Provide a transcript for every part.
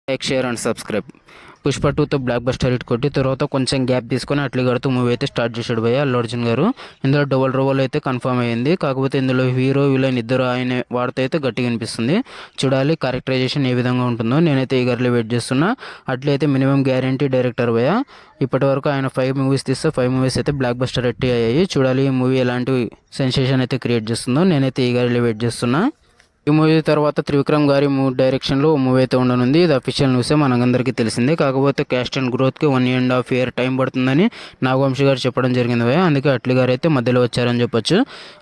Like, share and subscribe. Pushpa 2తో block buster hit కొట్టి తర్వాత కొంచెం గ్యాప్ తీసుకొని అట్లీ గడుతూ మూవీ అయితే స్టార్ట్ చేశాడు భయ్య అల్లు అర్జున్ గారు. ఇందులో డబుల్ రోల్ అయితే కన్ఫర్మ్ అయ్యింది. కాకపోతే ఇందులో హీరో విలన్ ఇద్దరు ఆయన వాడితే అయితే గట్టిగా అనిపిస్తుంది. చూడాలి క్యారెక్టరైజేషన్ ఏ విధంగా ఉంటుందో. నేనైతే ఈగర్లీ వెయిట్ చేస్తున్నా. అట్లయితే మినిమం గ్యారంటీ డైరెక్టర్ భయ్య. ఇప్పటి వరకు ఆయన 5 మూవీస్ తీస్తే 5 మూవీస్ అయితే బ్లాక్ బస్టర్ హిట్ అయ్యాయి. చూడాలి ఈ మూవీ ఎలాంటి సెన్సేషన్ అయితే క్రియేట్ చేస్తుందో. నేనైతే ఈగర్లీ వెయిట్ చేస్తున్నా. ఈ మూవీ తర్వాత త్రివిక్రమ్ గారి డైరెక్షన్లో మూవీ అయితే ఉండనుంది. ఇది అఫీషియల్ న్యూసే మనకందరికీ తెలిసిందే. కాకపోతే క్యాస్ట్ అండ్ గ్రోత్కి 1.5 year టైం పడుతుందని నాగవంశీ గారు చెప్పడం జరిగింది భయ్య. అందుకే అట్లీ గారు అయితే మధ్యలో వచ్చారని చెప్పొచ్చు.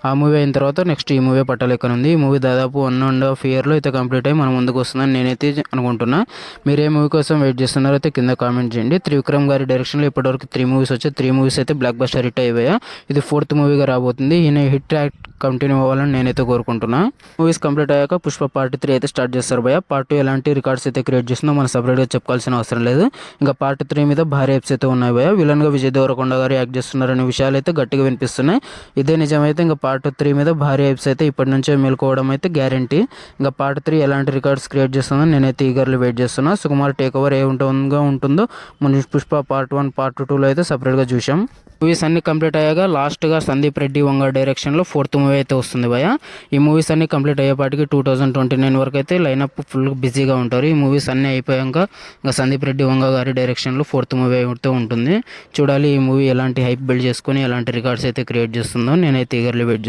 ఆ మూవీ అయిన తర్వాత నెక్స్ట్ ఈ మూవీ పట్టాలెక్కనుంది. ఈ మూవీ దాదాపు 1.5 yearలో అయితే కంప్లీట్ అయ్యి మన ముందుకు వస్తుందని నేనైతే అనుకుంటున్నా. మీరు ఏ మూవీ కోసం వెయిట్ చేస్తున్నారో అయితే కింద కామెంట్ చేయండి. త్రివిక్రమ్ గారి డైరెక్షన్లో ఇప్పటివరకు 3 మూవీస్ వచ్చాయి. 3 మూవీస్ అయితే బ్లాక్ బస్టర్ హిట్ అయ్యాయి. ఇది 4th మూవీగా రాబోతుంది. ఈయన హిట్ కంటిన్యూ అవ్వాలని నేనైతే కోరుకుంటున్నా. మూవీస్ కంప్లీట్ అయ్యాక పుష్ప పార్ట్ 3 అయితే స్టార్ట్ చేస్తారు భయ్య. పార్ట్ 2 ఎలాంటి రికార్డ్స్ అయితే క్రియేట్ చేస్తుందో మనం సపరేట్గా చెప్పుకోవాల్సిన అవసరం లేదు. ఇంకా పార్ట్ 3 మీద భారీ హైప్స్ అయితే ఉన్నాయి భయ్య. విలన్గా విజయ్ దేవరకొండ గారు యాక్ట్ చేస్తున్నారనే విషయాలు అయితే గట్టిగా వినిపిస్తున్నాయి. ఇదే నిజమైతే ఇంకా పార్ట్ 3 మీద భారీ హైప్స్ అయితే ఇప్పటి నుంచే మేలుకోవడం అయితే గ్యారంటీ. ఇంకా పార్ట్ 3 ఎలాంటి రికార్డ్స్ క్రియేట్ చేస్తుందో నేనైతే ఈగర్లీ వెయిట్ చేస్తున్నా. సుకుమార్ టేక్ ఓవర్ ఏ ఉంటుందో మన పుష్ప పార్ట్ 1 పార్ట్ 2లో అయితే సపరేట్గా చూసాం. మూవీస్ అన్ని కంప్లీట్ అయ్యాక లాస్ట్గా సందీప్ రెడ్డి వంగ డైరెక్షన్లో 4th మూవీ అయితే వస్తుంది భయ్య. ఈ మూవీస్ అన్ని కంప్లీట్ అయ్యేపాటికి 2029 వరకు అయితే లైనప్ ఫుల్ బిజీగా ఉంటారు. ఈ మూవీస్ అన్నీ అయిపోయాక ఇంకా సందీప్ రెడ్డి వంగ గారి డైరెక్షన్లో 4th మూవీ అయితే ఉంటుంది. చూడాలి ఈ మూవీ ఎలాంటి హైప్ బిల్డ్ చేసుకొని ఎలాంటి రికార్డ్స్ అయితే క్రియేట్ చేస్తుందో. నేనైతే ఈగర్లీ వెయిట్ చేస్తాను.